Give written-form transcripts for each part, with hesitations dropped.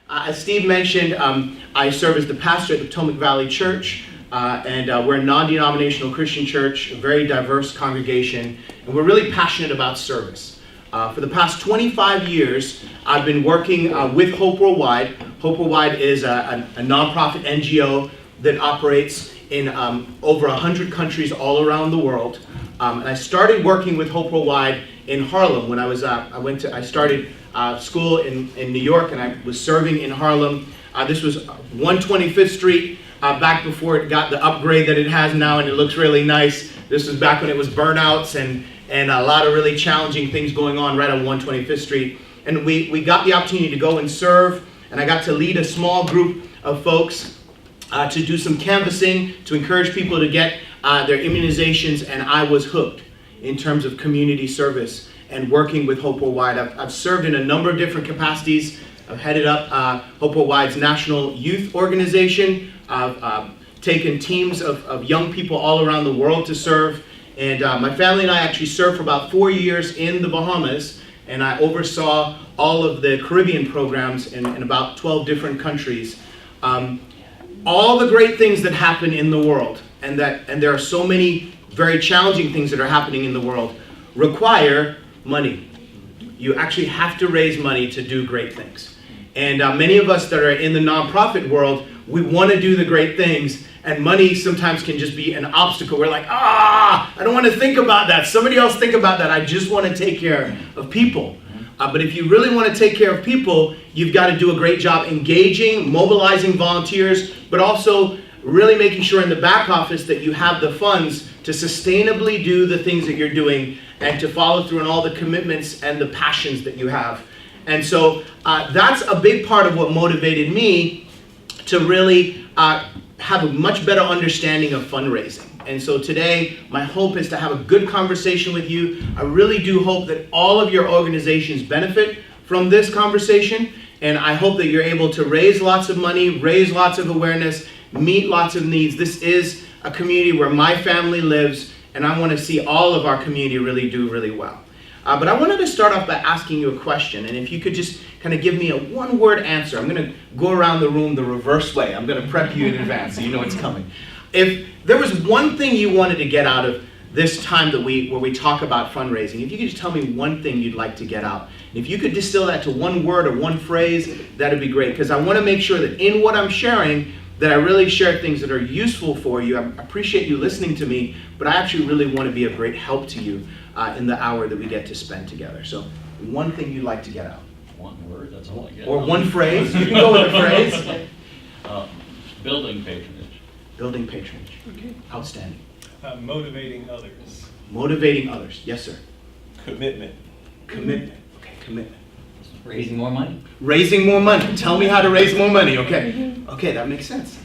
As Steve mentioned, I serve as the pastor at the Potomac Valley Church, and we're a non-denominational Christian church, a very diverse congregation, and we're really passionate about service. For the past 25 years, I've been working with Hope Worldwide. Hope Worldwide is a nonprofit NGO that operates in over 100 countries all around the world. And I started working with Hope Worldwide in Harlem when I started school in New York, and I was serving in Harlem. This was 125th Street, back before it got the upgrade that it has now, and it looks really nice. This was back when it was burnouts and a lot of really challenging things going on right on 125th Street. And we got the opportunity to go and serve, and I got to lead a small group of folks to do some canvassing, to encourage people to get their immunizations, and I was hooked in terms of community service and working with Hope Worldwide. I've served in a number of different capacities. I've headed up Hope Worldwide's National Youth Organization. I've taken teams of young people all around the world to serve. And my family and I actually served for about 4 years in the Bahamas, and I oversaw all of the Caribbean programs in about 12 different countries. All the great things that happen in the world, and there are so many very challenging things that are happening in the world, require money. You actually have to raise money to do great things. And many of us that are in the nonprofit world, we want to do the great things, and money sometimes can just be an obstacle. We're like, I don't want to think about that. Somebody else think about that. I just want to take care of people. But if you really want to take care of people, you've got to do a great job engaging, mobilizing volunteers, but also really making sure in the back office that you have the funds to sustainably do the things that you're doing and to follow through on all the commitments and the passions that you have. And so that's a big part of what motivated me to really have a much better understanding of fundraising. And so today, my hope is to have a good conversation with you. I really do hope that all of your organizations benefit from this conversation. And I hope that you're able to raise lots of money, raise lots of awareness, meet lots of needs. This is a community where my family lives, and I want to see all of our community really do really well. But I wanted to start off by asking you a question, and if you could just kind of give me a one-word answer. I'm going to go around the room the reverse way. I'm going to prep you in advance so you know it's coming. If there was one thing you wanted to get out of this time where we talk about fundraising, if you could just tell me one thing you'd like to get out. And if you could distill that to one word or one phrase, that'd be great, because I want to make sure that in what I'm sharing, that I really share things that are useful for you. I appreciate you listening to me, but I actually really want to be of great help to you in the hour that we get to spend together. So one thing you'd like to get out. One word, that's all I get. Or one phrase. You can go with a phrase. Building patronage. Building patronage. Okay. Outstanding. Motivating others. Motivating others. Yes, sir. Commitment. Commitment. Okay, commitment. Raising more money. Raising more money. Tell me how to raise more money. Okay. Okay, that makes sense.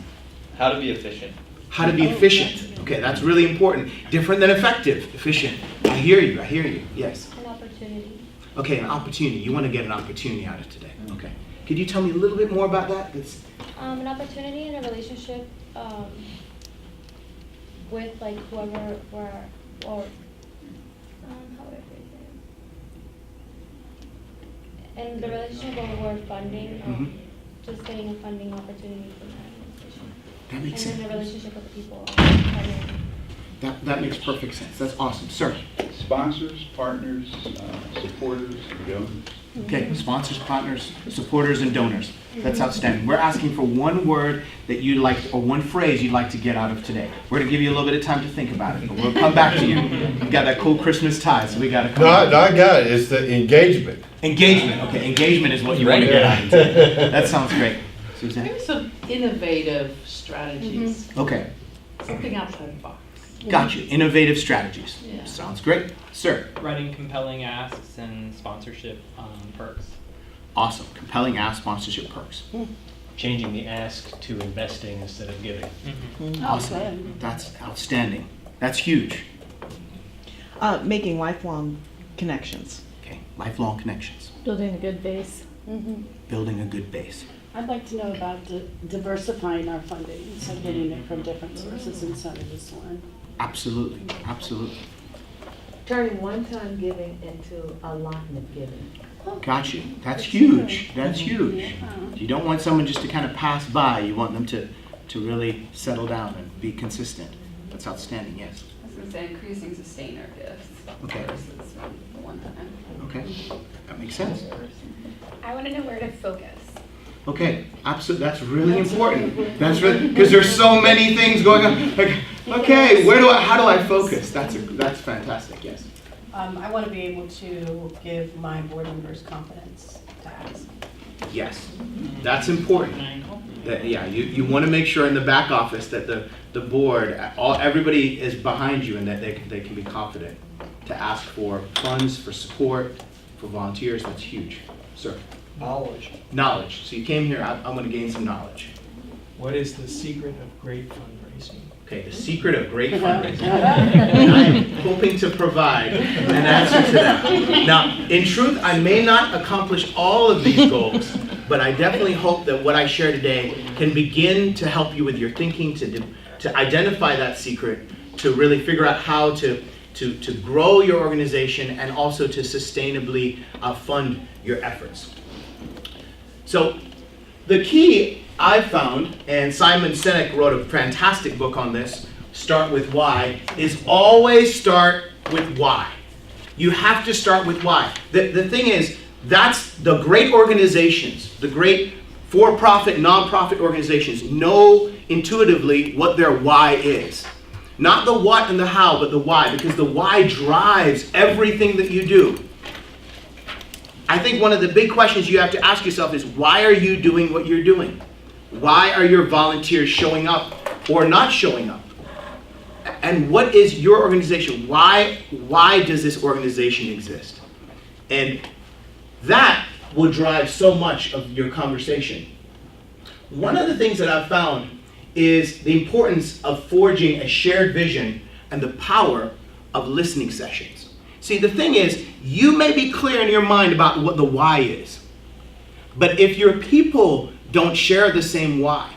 How to be efficient. How to be efficient. Okay, that's really important. Different than effective. Efficient. I hear you. I hear you. Yes. An opportunity. Okay, an opportunity. You want to get an opportunity out of today. Okay. Could you tell me a little bit more about that? An opportunity in a relationship with like whoever or how would I phrase it? In the relationship where we're funding, just getting a funding opportunity from that organization. That makes sense. And then the relationship with the people. That makes perfect sense. That's awesome. Sir. Sponsors, partners, supporters, and donors. Okay, sponsors, partners, supporters, and donors. That's outstanding. We're asking for one word that you'd like, or one phrase you'd like to get out of today. We're going to give you a little bit of time to think about it, but we'll come back to you. You've got that cool Christmas tie, so we got to come back. No, I got it. It's the engagement. Engagement. Okay, engagement is what you want to get out of today. That sounds great. Suzanne? Maybe some innovative strategies. Okay. Something outside the box. Gotcha. Innovative strategies. Yeah. Sounds great. Sir? Writing compelling asks and sponsorship perks. Awesome. Compelling ask, sponsorship perks. Changing the ask to investing instead of giving. Awesome. That's outstanding. That's huge. Making lifelong connections. Okay. Lifelong connections. Building a good base. Building a good base. I'd like to know about diversifying our funding, so getting it from different sources inside of this one. Absolutely. Absolutely. turning one-time giving into allotment giving. Got you. That's huge. That's huge. You don't want someone just to kind of pass by. You want them to really settle down and be consistent. That's outstanding, yes. I was going to say increasing sustainer gifts Okay. versus one time. Okay, that makes sense. I want to know where to focus. Okay, absolutely. That's really important. That's really because there's so many things going on. Like, okay, how do I focus? That's fantastic. Yes. I want to be able to give my board members confidence to ask. Yes, that's important. That, yeah, you want to make sure in the back office that the board, everybody is behind you and that they can be confident to ask for funds, for support, for volunteers. That's huge. Sir? Knowledge. Knowledge. So you came here, I'm going to gain some knowledge. What is the secret of great fundraising? Okay, the secret of great fundraising. And I'm hoping to provide an answer to that. Now, in truth, I may not accomplish all of these goals, but I definitely hope that what I share today can begin to help you with your thinking, to identify that secret, to really figure out how to grow your organization and also to sustainably fund your efforts. So the key I've found, and Simon Sinek wrote a fantastic book on this, Start With Why, is always start with why. You have to start with why. The thing is, that's the great organizations, the great for-profit, non-profit organizations know intuitively what their why is. Not the what and the how, but the why, because the why drives everything that you do. I think one of the big questions you have to ask yourself is, why are you doing what you're doing? Why are your volunteers showing up or not showing up? And what is your organization? Why does this organization exist? And that will drive so much of your conversation. One of the things that I've found is the importance of forging a shared vision and the power of listening sessions. See, the thing is, you may be clear in your mind about what the why is, but if your people don't share the same why,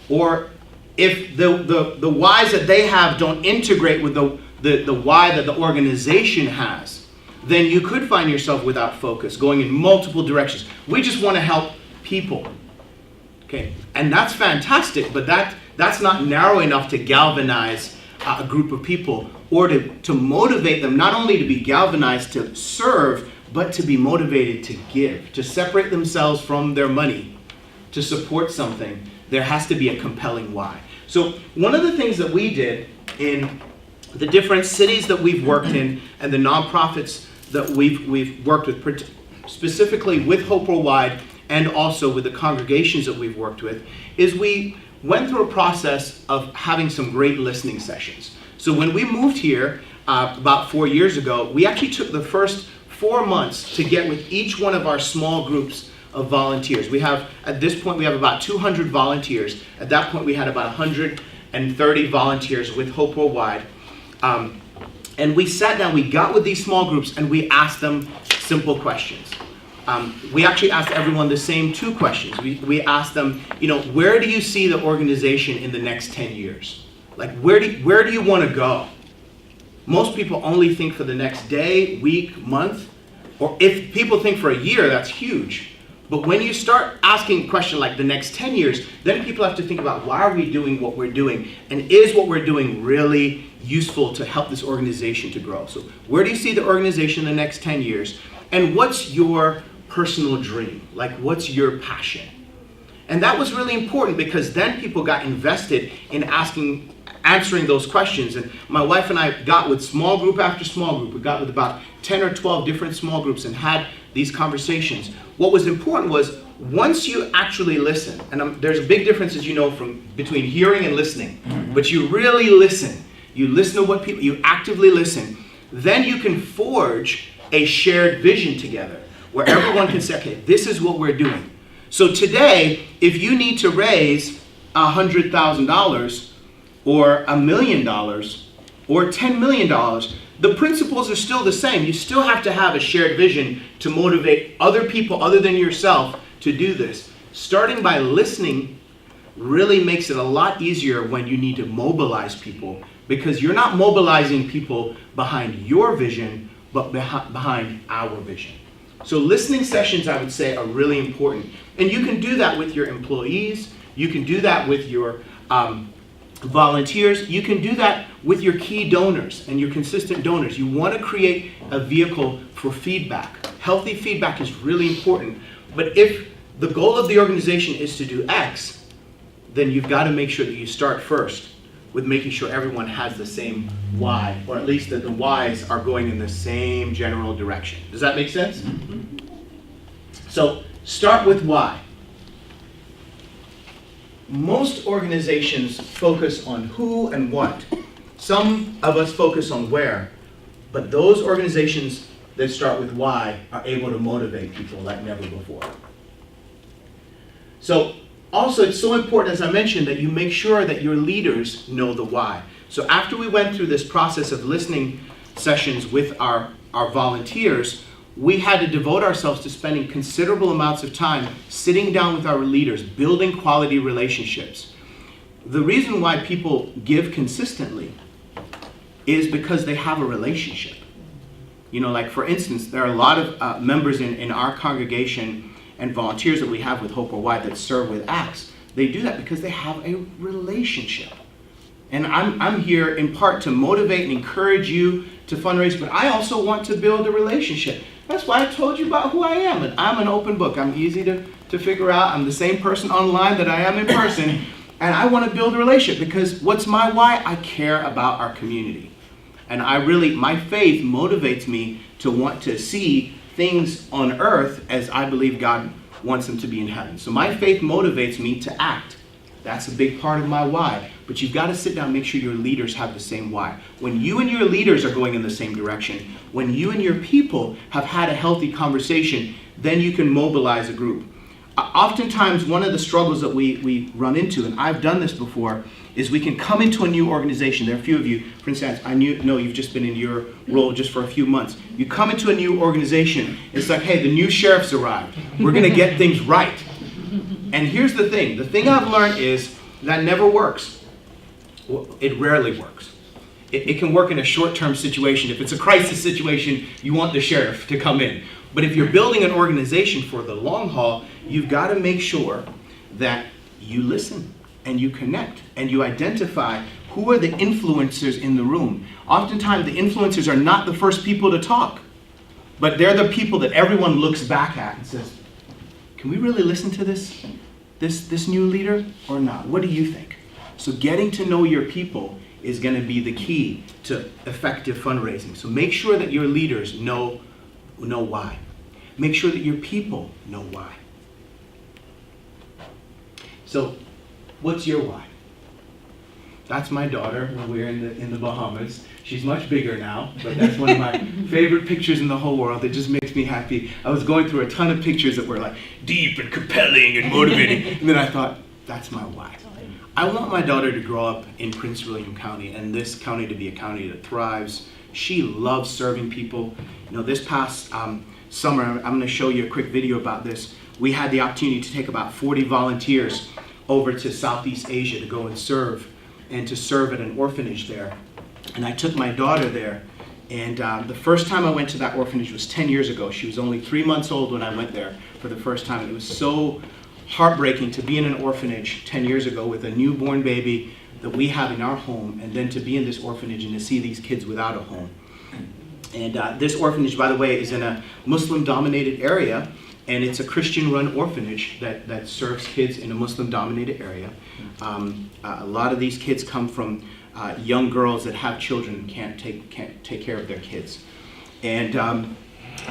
or if the whys that they have don't integrate with the why that the organization has, then you could find yourself without focus, going in multiple directions. We just want to help people. Okay, and that's fantastic, but that's not narrow enough to galvanize a group of people or to motivate them not only to be galvanized to serve, but to be motivated to give, to separate themselves from their money, to support something. There has to be a compelling why. So one of the things that we did in the different cities that we've worked in and the nonprofits that we've worked with, specifically with Hope Worldwide and also with the congregations that we've worked with, is we went through a process of having some great listening sessions. So when we moved here about 4 years ago, we actually took the first 4 months to get with each one of our small groups of volunteers. We have, at this point, we have about 200 volunteers. At that point, we had about 130 volunteers with Hope Worldwide. And we sat down, we got with these small groups, and we asked them simple questions. We actually asked everyone the same 2 questions. We asked them, where do you see the organization in the next 10 years? Like, where do you want to go? Most people only think for the next day, week, month, or if people think for a year, that's huge. But when you start asking a question like the next 10 years, then people have to think about, why are we doing what we're doing? And is what we're doing really useful to help this organization to grow? So where do you see the organization in the next 10 years? And what's your personal dream? Like, what's your passion? And that was really important because then people got invested in answering those questions. And my wife and I got with small group after small group. We got with about 10 or 12 different small groups and had these conversations. What was important was, once you actually listen, and there's a big difference, as you know, between hearing and listening, but you really listen. You listen to what people, you actively listen. Then you can forge a shared vision together where everyone can say, okay, this is what we're doing. So today, if you need to raise $100,000 or $1 million or $10 million, the principles are still the same. You still have to have a shared vision to motivate other people other than yourself to do this. Starting by listening really makes it a lot easier when you need to mobilize people because you're not mobilizing people behind your vision, but behind our vision. So listening sessions, I would say, are really important. And you can do that with your employees. You can do that with your volunteers. You can do that with your key donors and your consistent donors. You want to create a vehicle for feedback. Healthy feedback is really important. But if the goal of the organization is to do X, then you've got to make sure that you start first with making sure everyone has the same Y, or at least that the Ys are going in the same general direction. Does that make sense? So start with why. Most organizations focus on who and what. Some of us focus on where, but those organizations that start with why are able to motivate people like never before. So also, it's so important, as I mentioned, that you make sure that your leaders know the why. So after we went through this process of listening sessions with our volunteers, we had to devote ourselves to spending considerable amounts of time sitting down with our leaders, building quality relationships. The reason why people give consistently is because they have a relationship. You know, like for instance, there are a lot of members in our congregation and volunteers that we have with Hope Worldwide that serve with ACTS. They do that because they have a relationship. And I'm here in part to motivate and encourage you to fundraise, but I also want to build a relationship. That's why I told you about who I am. And I'm an open book. I'm easy to figure out. I'm the same person online that I am in person. And I want to build a relationship because what's my why? I care about our community. And my faith motivates me to want to see things on earth as I believe God wants them to be in heaven. So my faith motivates me to act. That's a big part of my why. But you've got to sit down and make sure your leaders have the same why. When you and your leaders are going in the same direction, when you and your people have had a healthy conversation, then you can mobilize a group. Oftentimes, one of the struggles that we run into, and I've done this before, is we can come into a new organization. There are a few of you, for instance, I know you've just been in your role just for a few months. You come into a new organization, it's like, hey, the new sheriff's arrived. We're going to get things right. And here's the thing I've learned is that never works. Well, it rarely works. It can work in a short-term situation. If it's a crisis situation, you want the sheriff to come in. But if you're building an organization for the long haul, you've got to make sure that you listen and you connect and you identify who are the influencers in the room. Oftentimes, the influencers are not the first people to talk, but they're the people that everyone looks back at and says, can we really listen to this new leader or not? What do you think? So getting to know your people is going to be the key to effective fundraising. So make sure that your leaders know why. Make sure that your people know why. So what's your why? That's my daughter when we're in the Bahamas. She's much bigger now, but that's one of my favorite pictures in the whole world. It just makes me happy. I was going through a ton of pictures that were like deep and compelling and motivating, and then I thought, that's my why. I want my daughter to grow up in Prince William County and this county to be a county that thrives. She loves serving people. You know, this past summer, I'm going to show you a quick video about this. We had the opportunity to take about 40 volunteers over to Southeast Asia to go and serve at an orphanage there. And I took my daughter there, and the first time I went to that orphanage was 10 years ago. She was only 3 months old when I went there for the first time. And it was so heartbreaking to be in an orphanage 10 years ago with a newborn baby that we have in our home, and then to be in this orphanage and to see these kids without a home. And this orphanage, by the way, is in a Muslim-dominated area, and it's a Christian-run orphanage that serves kids in a Muslim-dominated area. A lot of these kids come from young girls that have children and can't take care of their kids. And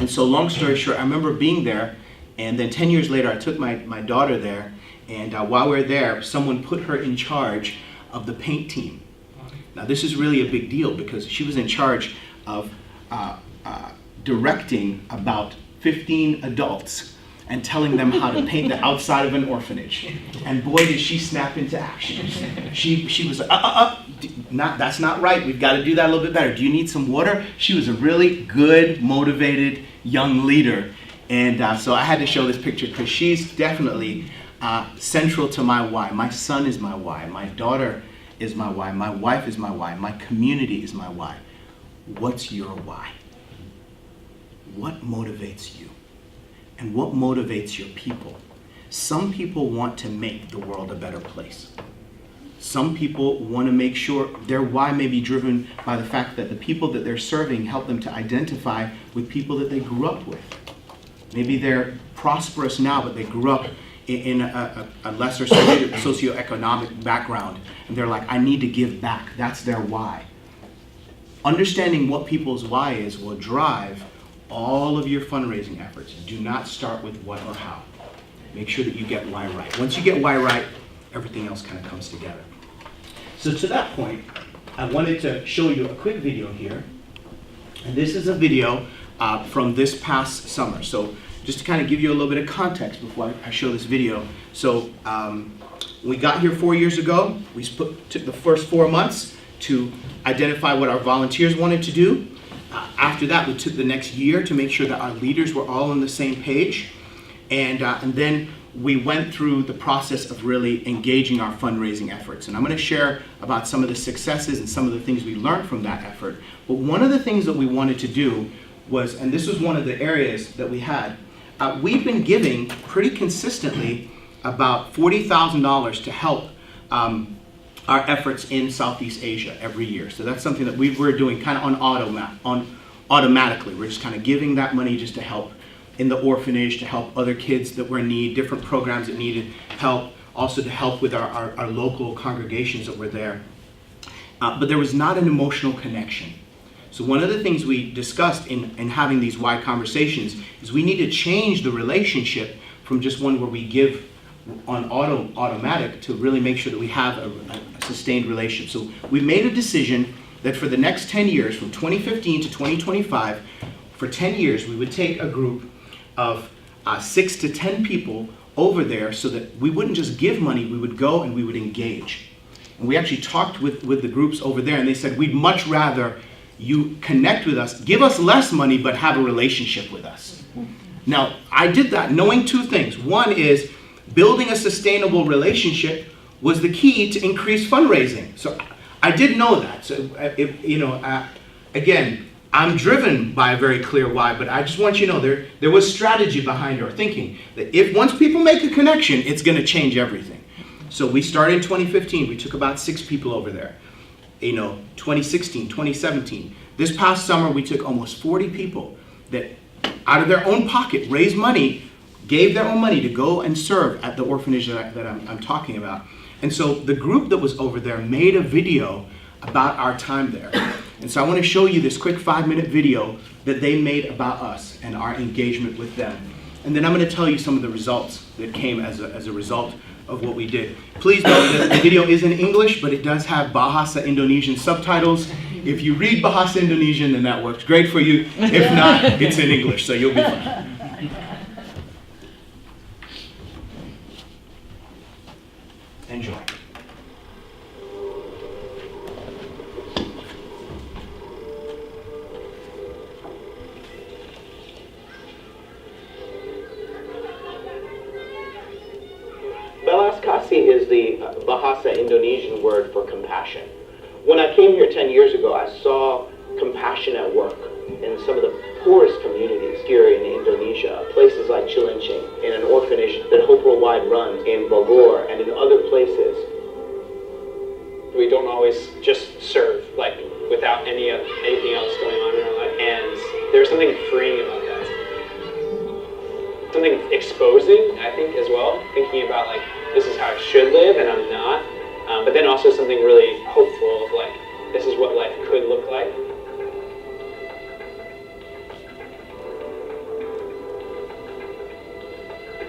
so long story short, I remember being there, and then 10 years later, I took my daughter there, and while we were there, someone put her in charge of the paint team. Now, this is really a big deal because she was in charge of directing about 15 adults and telling them how to paint the outside of an orphanage. And boy, did she snap into action. She was like, that's not right. We've got to do that a little bit better. Do you need some water? She was a really good, motivated young leader. And so I had to show this picture because she's definitely central to my why. My son is my why. My daughter is my why. My wife is my why. My community is my why. What's your why? What motivates you? And what motivates your people? Some people want to make the world a better place. Some people want to make sure their why may be driven by the fact that the people that they're serving help them to identify with people that they grew up with. Maybe they're prosperous now, but they grew up in a lesser socioeconomic background, and they're like, I need to give back. That's their why. Understanding what people's why is will drive all of your fundraising efforts. Do not start with what or how. Make sure that you get why right. Once you get why right, everything else kind of comes together. So to that point, I wanted to show you a quick video here. And this is a video from this past summer. So just to kind of give you a little bit of context before I show this video. So we got here 4 years ago. We took the first 4 months to identify what our volunteers wanted to do. After that, we took the next year to make sure that our leaders were all on the same page. And then we went through the process of really engaging our fundraising efforts. And I'm going to share about some of the successes and some of the things we learned from that effort. But one of the things that we wanted to do was, and this was one of the areas that we had, we've been giving pretty consistently about $40,000 to help our efforts in Southeast Asia every year. So that's something that we're doing kind of automatically. We're just kind of giving that money just to help in the orphanage, to help other kids that were in need, different programs that needed help, also to help with our local congregations that were there. But there was not an emotional connection. So one of the things we discussed in having these wide conversations is we need to change the relationship from just one where we give on automatic to really make sure that we have a sustained relationship. So we made a decision that for the next 10 years, from 2015 to 2025, for 10 years, we would take a group of 6 to 10 people over there so that we wouldn't just give money, we would go and we would engage. And we actually talked with the groups over there, and they said, we'd much rather you connect with us, give us less money, but have a relationship with us. Now, I did that knowing two things. One is building a sustainable relationship was the key to increase fundraising. So I did know that. So, again, I'm driven by a very clear why, but I just want you to know there was strategy behind our thinking. That if once people make a connection, it's going to change everything. So we started in 2015. We took about 6 people over there. 2016, 2017. This past summer, we took almost 40 people that, out of their own pocket, raised money, gave their own money to go and serve at the orphanage that I'm talking about. And so the group that was over there made a video about our time there. And so I want to show you this quick 5-minute video that they made about us and our engagement with them. And then I'm going to tell you some of the results that came as a result of what we did. Please note that the video is in English, but it does have Bahasa Indonesian subtitles. If you read Bahasa Indonesian, then that works great for you. If not, it's in English, so you'll be fine. Enjoy. Belas kasih is the Bahasa Indonesian word for compassion. When I came here 10 years ago, I saw compassion at work in some of the poorest communities here in Indonesia, places like Cilincing, in an orphanage that Hope Worldwide runs in Bogor, and in other places. We don't always just serve, like, without anything else going on in our life. And there's something freeing about that. Something exposing, I think, as well. Thinking about, like, this is how I should live and I'm not. But then also something really hopeful of, like, this is what life could look like.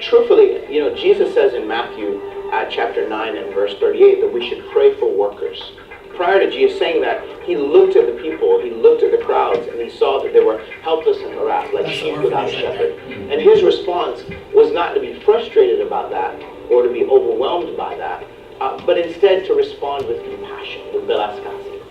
Truthfully, Jesus says in Matthew chapter 9 and verse 38 that we should pray for workers. Prior to Jesus saying that, he looked at the people, he looked at the crowds, and he saw that they were helpless and harassed, like sheep without a shepherd. And his response was not to be frustrated about that or to be overwhelmed by that, but instead to respond with compassion, with belas kasih.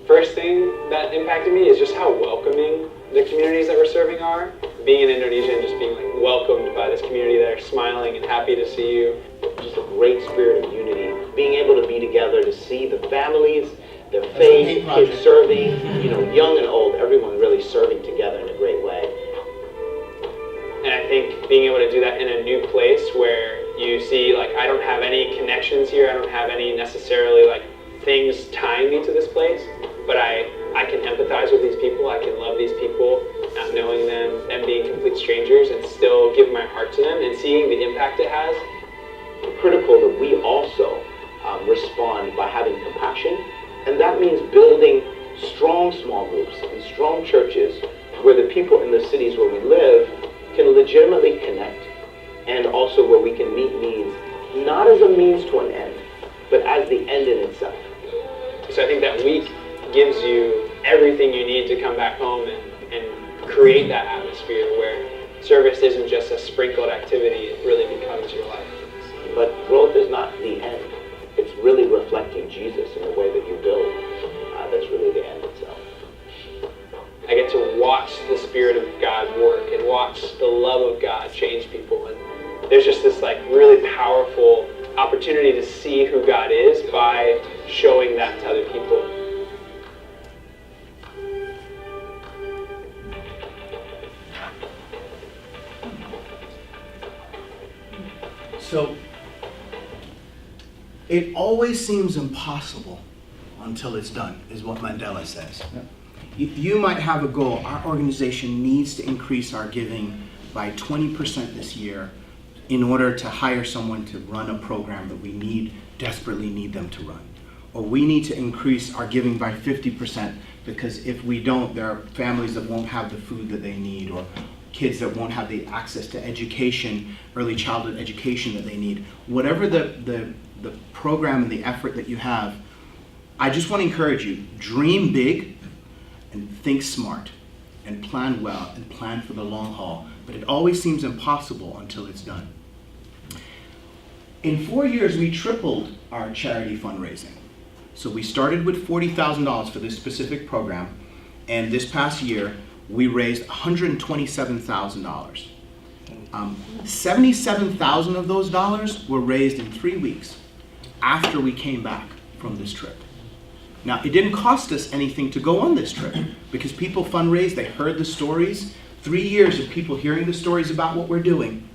First thing that impacted me is just how welcoming the communities that we're serving are. Being in Indonesia and just being, like, welcomed by this community that are smiling and happy to see you. just a great spirit of unity. Being able to be together, to see the families, the faith, kids serving, young and old, everyone really serving together in a great way. And I think being able to do that in a new place where you see, like, I don't have any connections here, I don't have any necessarily, like, things tying me to this place, but I can empathize with these people, I can love these people, not knowing them, them being complete strangers, and still give my heart to them, and seeing the impact it has. It's critical that we also respond by having compassion, and that means building strong small groups and strong churches where the people in the cities where we live can legitimately connect, and also where we can meet needs, not as a means to an end, but as the end in itself. So I think that week gives you everything you need to come back home and create that atmosphere where service isn't just a sprinkled activity, it really becomes your life. But growth is not the end. It's really reflecting Jesus in the way that you build. That's really the end itself. I get to watch the Spirit of God work and watch the love of God change people. And there's just this like really powerful opportunity to see who God is by showing that to other people. So, it always seems impossible until it's done, is what Mandela says. You might have a goal. Our organization needs to increase our giving by 20% this year in order to hire someone to run a program that we desperately need them to run. Or we need to increase our giving by 50% because if we don't, there are families that won't have the food that they need, or kids that won't have the access to education, early childhood education that they need. Whatever the program and the effort that you have, I just want to encourage you, dream big and think smart and plan well and plan for the long haul. But it always seems impossible until it's done. In 4 years, we tripled our charity fundraising. So we started with $40,000 for this specific program, and this past year, we raised $127,000. 77,000 of those dollars were raised in 3 weeks after we came back from this trip. Now, it didn't cost us anything to go on this trip because people fundraised, they heard the stories. 3 years of people hearing the stories about what we're doing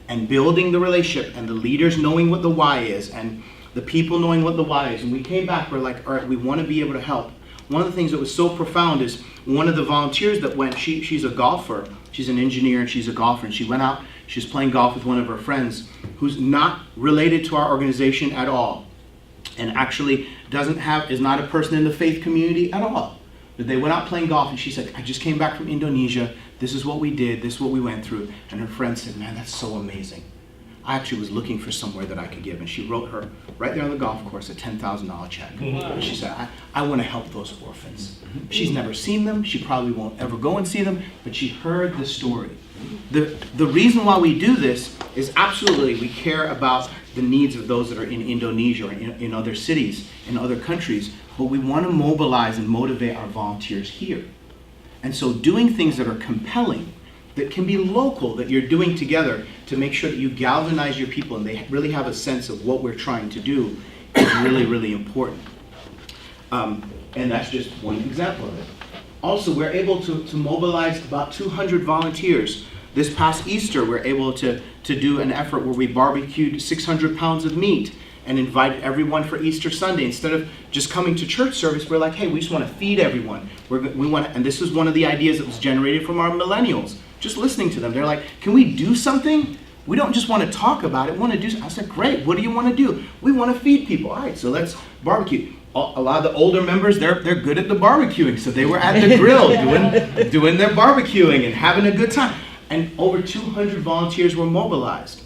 and building the relationship and the leaders knowing what the why is and the people knowing what the why is. And we came back, we're like, all right, we want to be able to help. One of the things that was so profound is one of the volunteers that went, she's a golfer, she's an engineer and she's a golfer, and she went out, she was playing golf with one of her friends who's not related to our organization at all, and actually is not a person in the faith community at all. But they went out playing golf and she said, I just came back from Indonesia, this is what we did, this is what we went through. And her friend said, man, that's so amazing. I actually was looking for somewhere that I could give. And she wrote her, right there on the golf course, a $10,000 check. And she said, I want to help those orphans. She's never seen them. She probably won't ever go and see them, but she heard the story. The reason why we do this is absolutely we care about the needs of those that are in Indonesia or in other cities, in other countries, but we want to mobilize and motivate our volunteers here. And so doing things that are compelling, that can be local, that you're doing together to make sure that you galvanize your people and they really have a sense of what we're trying to do is really, really important. And that's just one example of it. Also, we're able to mobilize about 200 volunteers. This past Easter, we're able to do an effort where we barbecued 600 pounds of meat and invited everyone for Easter Sunday. Instead of just coming to church service, we're like, hey, we just want to feed everyone. And this is one of the ideas that was generated from our millennials. Just listening to them, they're like, can we do something? We don't just want to talk about it, we want to do something. I said, great, what do you want to do? We want to feed people. All right, so let's barbecue. A lot of the older members, they're good at the barbecuing, so they were at the grill doing their barbecuing and having a good time. And over 200 volunteers were mobilized.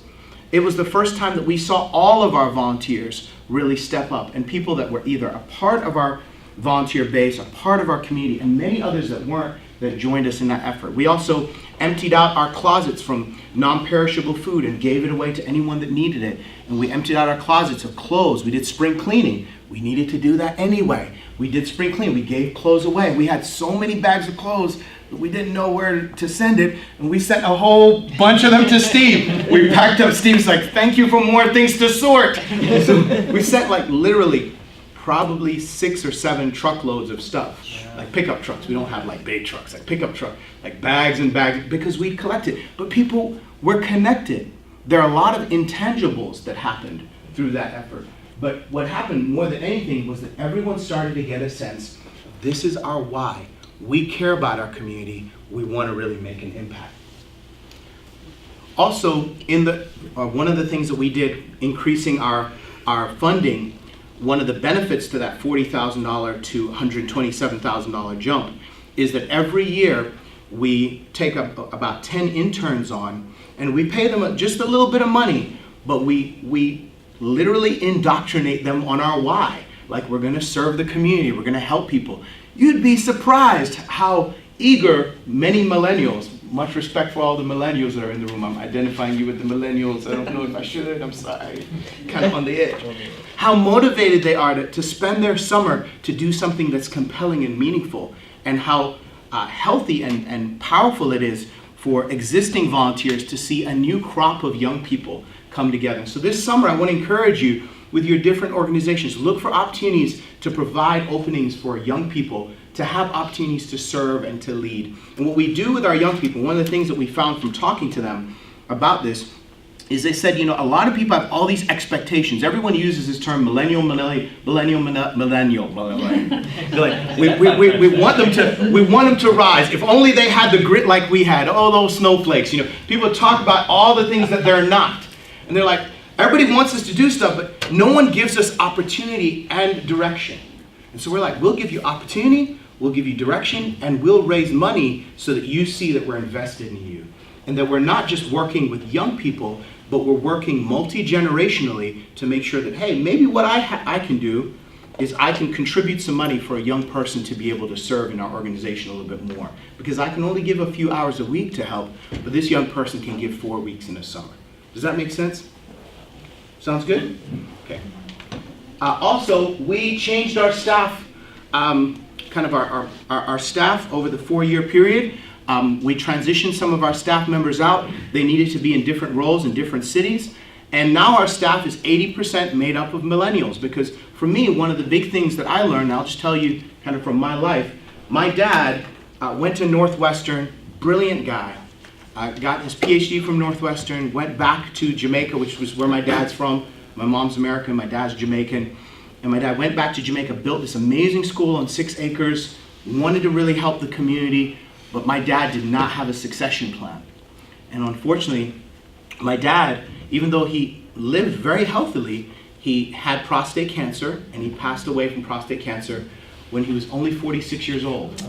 It was the first time that we saw all of our volunteers really step up, and people that were either a part of our volunteer base, are part of our community, and many others that weren't that joined us in that effort. We also emptied out our closets from non-perishable food and gave it away to anyone that needed it. And we emptied out our closets of clothes. We did spring cleaning. We needed to do that anyway. We did spring cleaning. We gave clothes away. We had so many bags of clothes that we didn't know where to send it, and we sent a whole bunch of them to Steve. We packed up. Steve's like, thank you for more things to sort. So we sent like literally probably 6 or 7 truckloads of stuff, like pickup trucks. We don't have like big trucks, like pickup truck, like bags and bags, because we collected. But people were connected. There are a lot of intangibles that happened through that effort. But what happened more than anything was that everyone started to get a sense, this is our why. We care about our community. We want to really make an impact. Also, in the one of the things that we did, increasing our funding, one of the benefits to that $40,000 to $127,000 jump is that every year we take up about 10 interns on, and we pay them just a little bit of money, but we literally indoctrinate them on our why. Like, we're going to serve the community, we're going to help people. You'd be surprised how eager many millennials, much respect for all the millennials that are in the room. I'm identifying you with the millennials. I don't know if I should, I'm sorry. Kind of on the edge. How motivated they are to spend their summer to do something that's compelling and meaningful, and how healthy and powerful it is for existing volunteers to see a new crop of young people come together. So this summer, I want to encourage you with your different organizations, look for opportunities to provide openings for young people to have opportunities to serve and to lead. And what we do with our young people, one of the things that we found from talking to them about this is they said, a lot of people have all these expectations. Everyone uses this term millennial. They're like, we want them to rise. If only they had the grit like we had. Oh, those snowflakes. People talk about all the things that they're not. And they're like, everybody wants us to do stuff, but no one gives us opportunity and direction. And so we're like, we'll give you opportunity, we'll give you direction, and we'll raise money so that you see that we're invested in you. And that we're not just working with young people, but we're working multi-generationally to make sure that, hey, maybe what I can do is I can contribute some money for a young person to be able to serve in our organization a little bit more. Because I can only give a few hours a week to help, but this young person can give 4 weeks in the summer. Does that make sense? Sounds good? Okay. Also, we changed our staff, our staff over the 4-year period. We transitioned some of our staff members out. They needed to be in different roles in different cities. And now our staff is 80% made up of millennials, because for me, one of the big things that I learned, and I'll just tell you kind of from my life, my dad went to Northwestern, brilliant guy. Got his PhD from Northwestern, went back to Jamaica, which was where my dad's from. My mom's American, my dad's Jamaican. And my dad went back to Jamaica, built this amazing school on 6 acres, wanted to really help the community, but my dad did not have a succession plan. And unfortunately, my dad, even though he lived very healthily, he had prostate cancer, and he passed away from prostate cancer when he was only 46 years old.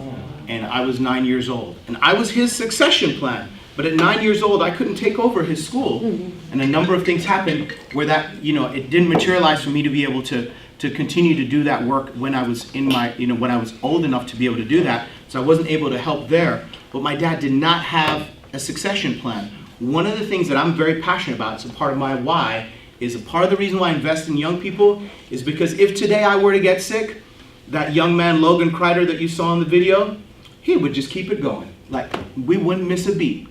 And I was 9 years old. And I was his succession plan. But at 9 years old, I couldn't take over his school. And a number of things happened where that, it didn't materialize for me to be able to continue to do that work when I was in my, when I was old enough to be able to do that. So I wasn't able to help there. But my dad did not have a succession plan. One of the things that I'm very passionate about, it's a part of my why, is a part of the reason why I invest in young people is because if today I were to get sick, that young man, Logan Kreider, that you saw in the video, he would just keep it going. Like, we wouldn't miss a beat.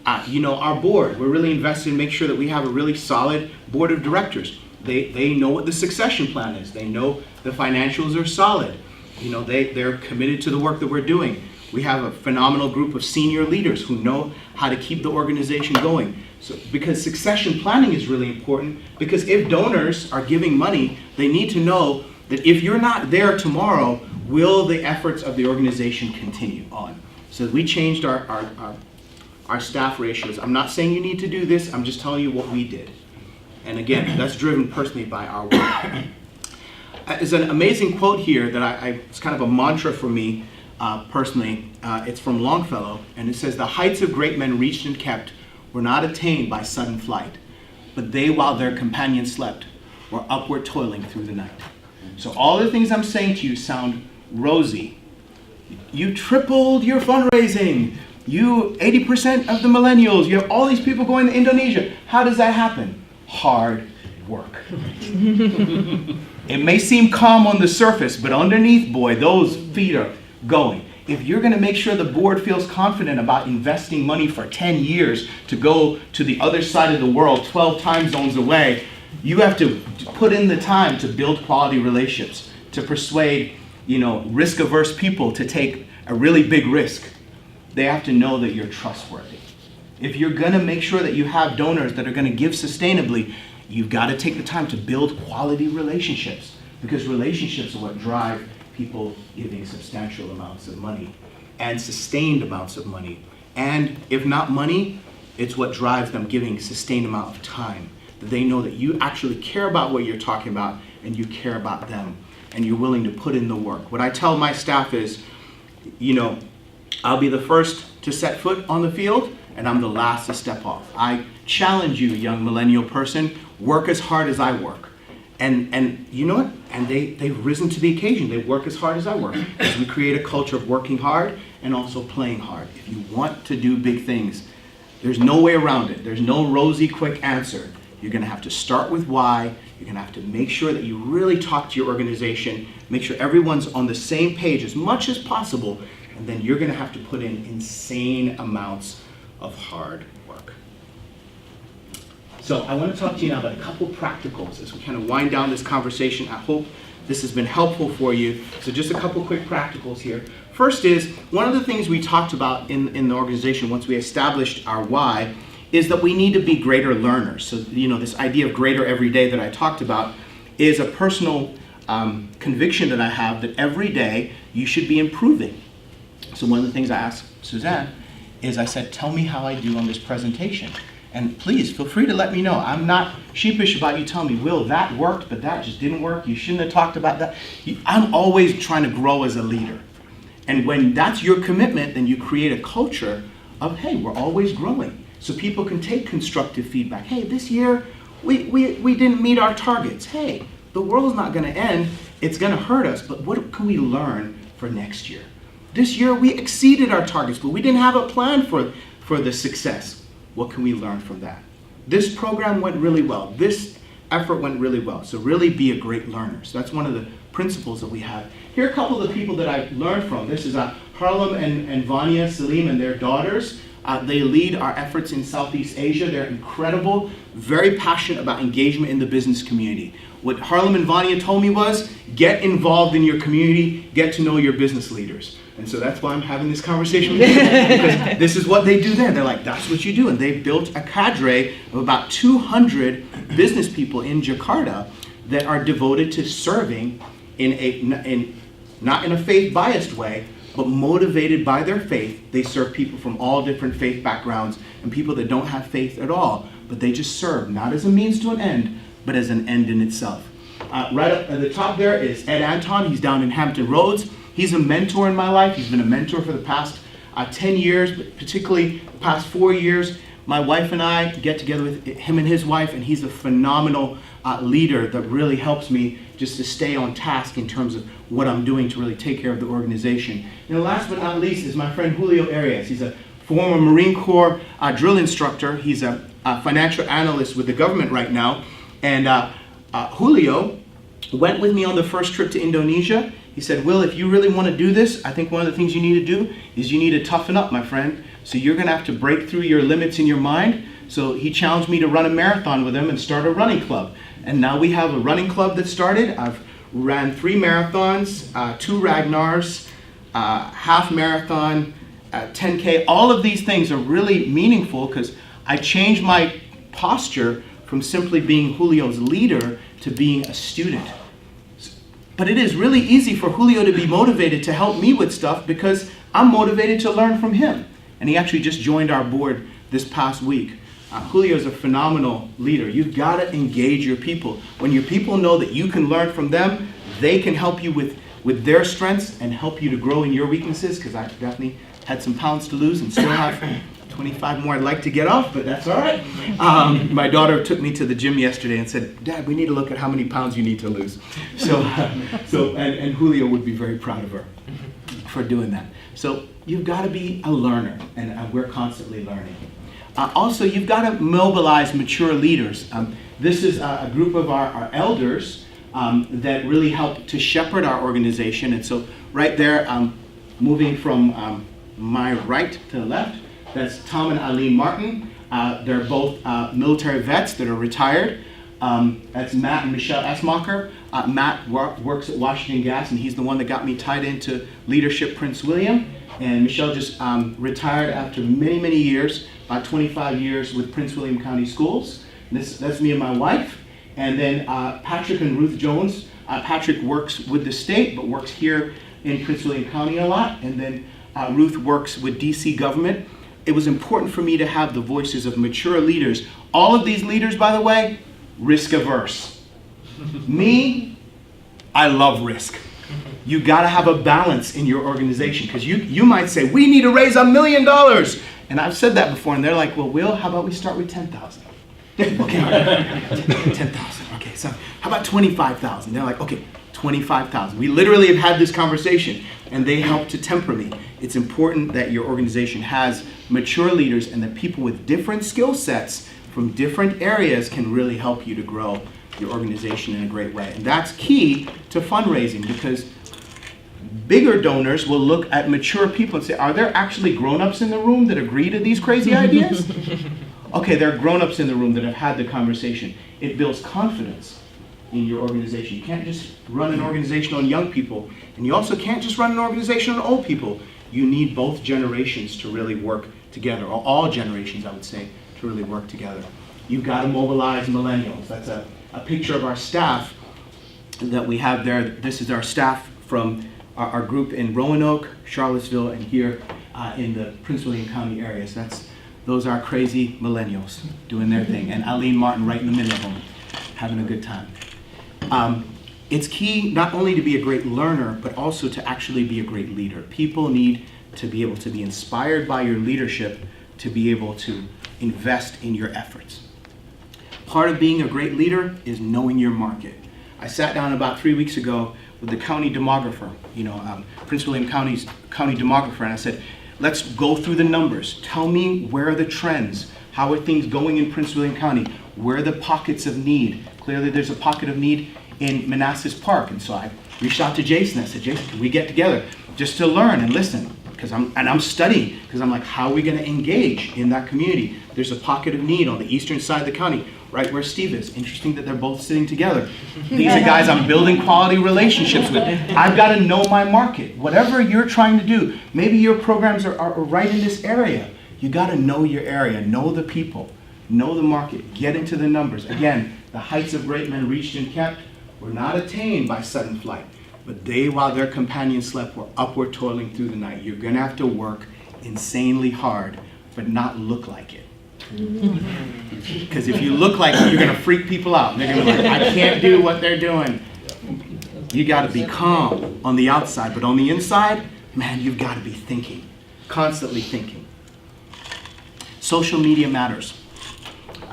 Our board, we're really invested in making sure that we have a really solid board of directors. They know what the succession plan is. They know the financials are solid. They're committed to the work that we're doing. We have a phenomenal group of senior leaders who know how to keep the organization going. So, because succession planning is really important, because if donors are giving money, they need to know that if you're not there tomorrow, will the efforts of the organization continue on? So we changed our staff ratios. I'm not saying you need to do this, I'm just telling you what we did. And again, that's driven personally by our work. There's an amazing quote here that it's kind of a mantra for me personally. It's from Longfellow, and it says, "The heights of great men reached and kept were not attained by sudden flight, but they, while their companions slept, were upward toiling through the night." So all the things I'm saying to you sound Rosie, you tripled your fundraising. You, 80% of the millennials, you have all these people going to Indonesia. How does that happen? Hard work. It may seem calm on the surface, but underneath, boy, those feet are going. If you're going to make sure the board feels confident about investing money for 10 years to go to the other side of the world, 12 time zones away, you have to put in the time to build quality relationships, to persuade, risk-averse people to take a really big risk. They have to know that you're trustworthy. If you're going to make sure that you have donors that are going to give sustainably, you've got to take the time to build quality relationships, because relationships are what drive people giving substantial amounts of money and sustained amounts of money. And if not money, it's what drives them giving sustained amount of time. That they know that you actually care about what you're talking about and you care about them and you're willing to put in the work. What I tell my staff is, I'll be the first to set foot on the field and I'm the last to step off. I challenge you, young millennial person, work as hard as I work. And you know what? And they've risen to the occasion. They work as hard as I work. As we create a culture of working hard and also playing hard. If you want to do big things, there's no way around it. There's no rosy, quick answer. You're going to have to start with why. You're going to have to make sure that you really talk to your organization, make sure everyone's on the same page as much as possible, and then you're going to have to put in insane amounts of hard work. So I want to talk to you now about a couple practicals as we kind of wind down this conversation. I hope this has been helpful for you. So just a couple quick practicals here. First is, one of the things we talked about in the organization once we established our why is that we need to be greater learners. So, this idea of greater every day that I talked about is a personal conviction that I have that every day you should be improving. So one of the things I asked Suzanne is I said, tell me how I do on this presentation. And please, feel free to let me know. I'm not sheepish about you telling me, Will, that worked, but that just didn't work. You shouldn't have talked about that. I'm always trying to grow as a leader. And when that's your commitment, then you create a culture of, hey, we're always growing. So people can take constructive feedback. Hey, this year, we didn't meet our targets. Hey, the world's not going to end. It's going to hurt us, but what can we learn for next year? This year, we exceeded our targets, but we didn't have a plan for the success. What can we learn from that? This program went really well. This effort went really well. So really be a great learner. So that's one of the principles that we have. Here are a couple of the people that I've learned from. This is Harlem and Vanya Salim and their daughters. They lead our efforts in Southeast Asia. They're incredible, very passionate about engagement in the business community. What Harlem and Vanya told me was, get involved in your community, get to know your business leaders. And so that's why I'm having this conversation with you, because this is what they do there. They're like, that's what you do. And they've built a cadre of about 200 business people in Jakarta that are devoted to serving not in a faith-biased way, but motivated by their faith. They serve people from all different faith backgrounds and people that don't have faith at all, but they just serve, not as a means to an end, but as an end in itself. Right up at the top there is Ed Anton. He's down in Hampton Roads. He's a mentor in my life. He's been a mentor for the past 10 years, but particularly the past 4 years. My wife and I get together with him and his wife, and he's a phenomenal leader that really helps me just to stay on task in terms of what I'm doing to really take care of the organization. And last but not least is my friend Julio Arias. He's a former Marine Corps drill instructor. He's a financial analyst with the government right now. And Julio went with me on the first trip to Indonesia. He said, Will, if you really want to do this, I think one of the things you need to do is you need to toughen up, my friend. So you're going to have to break through your limits in your mind. So he challenged me to run a marathon with him and start a running club. And now we have a running club that started. I've ran 3 marathons, 2 Ragnars, half marathon, 10K. All of these things are really meaningful because I changed my posture from simply being Julio's leader to being a student. But it is really easy for Julio to be motivated to help me with stuff because I'm motivated to learn from him. And he actually just joined our board this past week. Julio is a phenomenal leader. You've got to engage your people. When your people know that you can learn from them, they can help you with their strengths and help you to grow in your weaknesses, because I definitely had some pounds to lose and still have 25 more I'd like to get off, but that's all right. My daughter took me to the gym yesterday and said, Dad, we need to look at how many pounds you need to lose. And Julio would be very proud of her for doing that. So you've got to be a learner, and we're constantly learning. Also, you've got to mobilize mature leaders. This is a group of our elders that really help to shepherd our organization. And so right there, moving from my right to the left, that's Tom and Eileen Martin. They're both military vets that are retired. That's Matt and Michelle Esmacher. Matt works at Washington Gas, and he's the one that got me tied into Leadership Prince William. And Michelle just retired after many, many years, about 25 years with Prince William County Schools. That's me and my wife. And then Patrick and Ruth Jones. Patrick works with the state, but works here in Prince William County a lot. And then Ruth works with DC government. It was important for me to have the voices of mature leaders. All of these leaders, by the way, risk averse. Me, I love risk. You got to have a balance in your organization, because you might say, we need to raise $1 million. And I've said that before, and they're like, well, Will, how about we start with 10,000? Okay, 10,000. Okay, so how about 25,000? They're like, okay, 25,000. We literally have had this conversation, and they help to temper me. It's important that your organization has mature leaders, and that people with different skill sets from different areas can really help you to grow your organization in a great way. And that's key to fundraising, because bigger donors will look at mature people and say, are there actually grown-ups in the room that agree to these crazy ideas? Okay, there are grown-ups in the room that have had the conversation. It builds confidence in your organization. You can't just run an organization on young people, and you also can't just run an organization on old people. You need both generations to really work together, or all generations, I would say, to really work together. You've got to mobilize millennials. That's a picture of our staff that we have there. This is our staff from our group in Roanoke, Charlottesville, and here in the Prince William County area. So those are crazy millennials doing their thing. And Eileen Martin right in the middle of them, having a good time. It's key not only to be a great learner, but also to actually be a great leader. People need to be able to be inspired by your leadership to be able to invest in your efforts. Part of being a great leader is knowing your market. I sat down about 3 weeks ago with the county demographer, Prince William County's county demographer, and I said, let's go through the numbers. Tell me, where are the trends? How are things going in Prince William County? Where are the pockets of need? Clearly there's a pocket of need in Manassas Park, and so I reached out to Jason. I said, Jason, can we get together just to learn and listen? I'm studying, because I'm like, how are we going to engage in that community? There's a pocket of need on the eastern side of the county, right where Steve is. Interesting that they're both sitting together. These are guys I'm building quality relationships with. I've got to know my market. Whatever you're trying to do, maybe your programs are right in this area. You got to know your area, know the people, know the market, get into the numbers. Again, the heights of great men reached and kept were not attained by sudden flight, but they, while their companions slept, were upward toiling through the night. You're going to have to work insanely hard, but not look like it. Because if you look like it, you're going to freak people out. And they're going to be like, I can't do what they're doing. You got to be calm on the outside, but on the inside, man, you've got to be thinking, constantly thinking. Social media matters.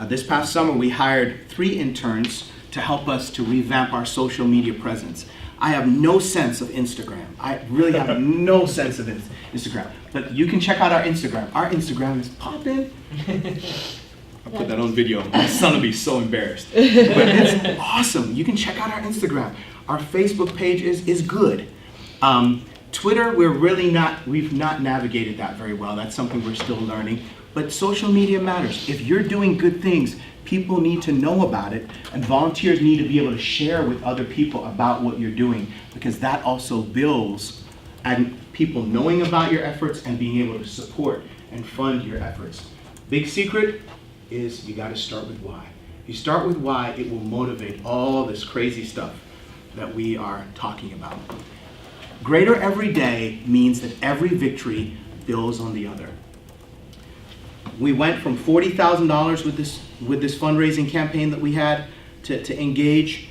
This past summer, we hired 3 interns to help us to revamp our social media presence. I have no sense of Instagram. I really have no sense of Instagram. But you can check out our Instagram. Our Instagram is popping. I'll put that on video. My son will be so embarrassed. But it's awesome. You can check out our Instagram. Our Facebook page is good. Twitter, we've not navigated that very well. That's something we're still learning. But social media matters. If you're doing good things, people need to know about it, and volunteers need to be able to share with other people about what you're doing, because that also builds and people knowing about your efforts and being able to support and fund your efforts. Big secret is you got to start with why. If you start with why, it will motivate all this crazy stuff that we are talking about. Greater every day means that every victory builds on the other. We went from $40,000 with this fundraising campaign that we had to engage.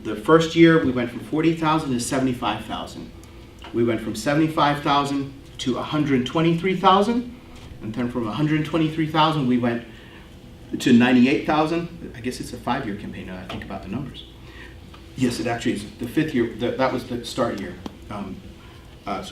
The first year, we went from $40,000 to $75,000. We went from $75,000 to $123,000. And then from 123,000, we went to 98,000. I guess it's a 5-year campaign now that I think about the numbers. Yes, it actually is. The 5th year, that was the start year. So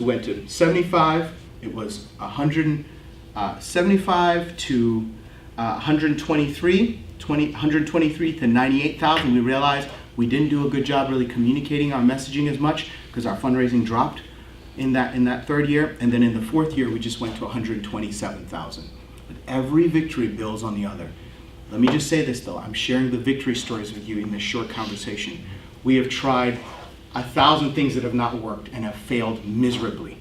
we went to 75, it was 175 to 123, 123 to 98,000. We realized we didn't do a good job really communicating our messaging as much because our fundraising dropped in that 3rd year. And then in the 4th year, we just went to 127,000. But every victory builds on the other. Let me just say this though, I'm sharing the victory stories with you in this short conversation. We have tried 1,000 things that have not worked and have failed miserably.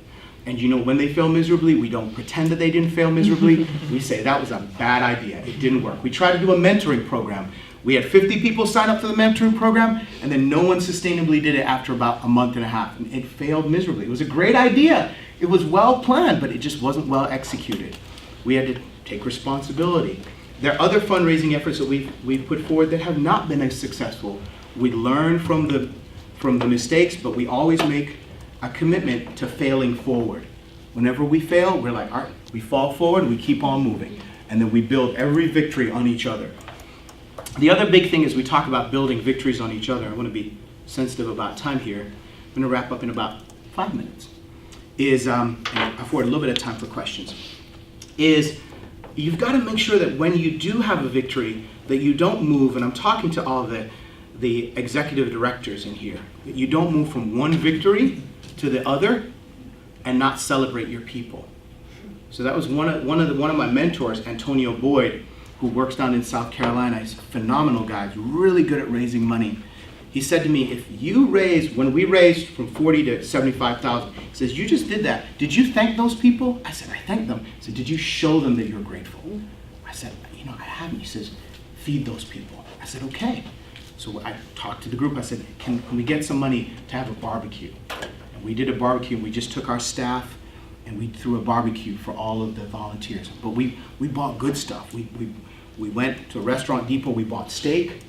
And you know, when they fail miserably, we don't pretend that they didn't fail miserably. We say that was a bad idea, it didn't work. We tried to do a mentoring program. We had 50 people sign up for the mentoring program, and then no one sustainably did it after about a month and a half. And it failed miserably. It was a great idea. It was well planned, but it just wasn't well executed. We had to take responsibility. There are other fundraising efforts that we've put forward that have not been as successful. We learn from the mistakes, but we always make a commitment to failing forward. Whenever we fail, we're like, all right, we fall forward, we keep on moving. And then we build every victory on each other. The other big thing is we talk about building victories on each other. I want to be sensitive about time here. I'm going to wrap up in about 5 minutes. And afford a little bit of time for questions. Is you've got to make sure that when you do have a victory, that you don't move, and I'm talking to all the executive directors in here, that you don't move from one victory to the other and not celebrate your people. So that was one of my mentors, Antonio Boyd, who works down in South Carolina. He's a phenomenal guy. He's really good at raising money. He said to me, when we raised from 40 to 75,000, he says, you just did that. Did you thank those people? I said, I thanked them. He said, did you show them that you're grateful? I said, I haven't. He says, feed those people. I said, okay. So I talked to the group. I said, can we get some money to have a barbecue? And we did a barbecue. We just took our staff and we threw a barbecue for all of the volunteers. But we bought good stuff. We went to a restaurant depot. We bought steak.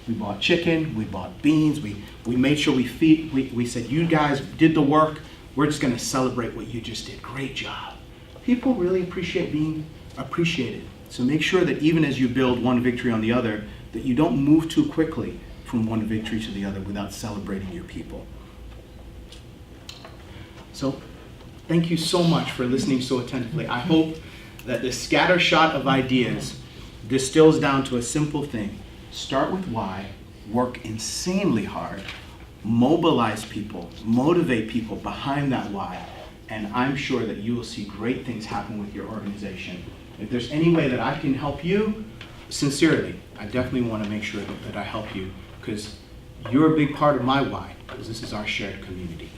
We bought chicken, we bought beans, we made sure we said, you guys did the work, we're just gonna celebrate what you just did. Great job. People really appreciate being appreciated. So make sure that even as you build one victory on the other, that you don't move too quickly from one victory to the other without celebrating your people. So thank you so much for listening so attentively. I hope that this scattershot of ideas distills down to a simple thing. Start with why, work insanely hard, mobilize people, motivate people behind that why, and I'm sure that you will see great things happen with your organization. If there's any way that I can help you, sincerely, I definitely want to make sure that I help you, because you're a big part of my why, because this is our shared community.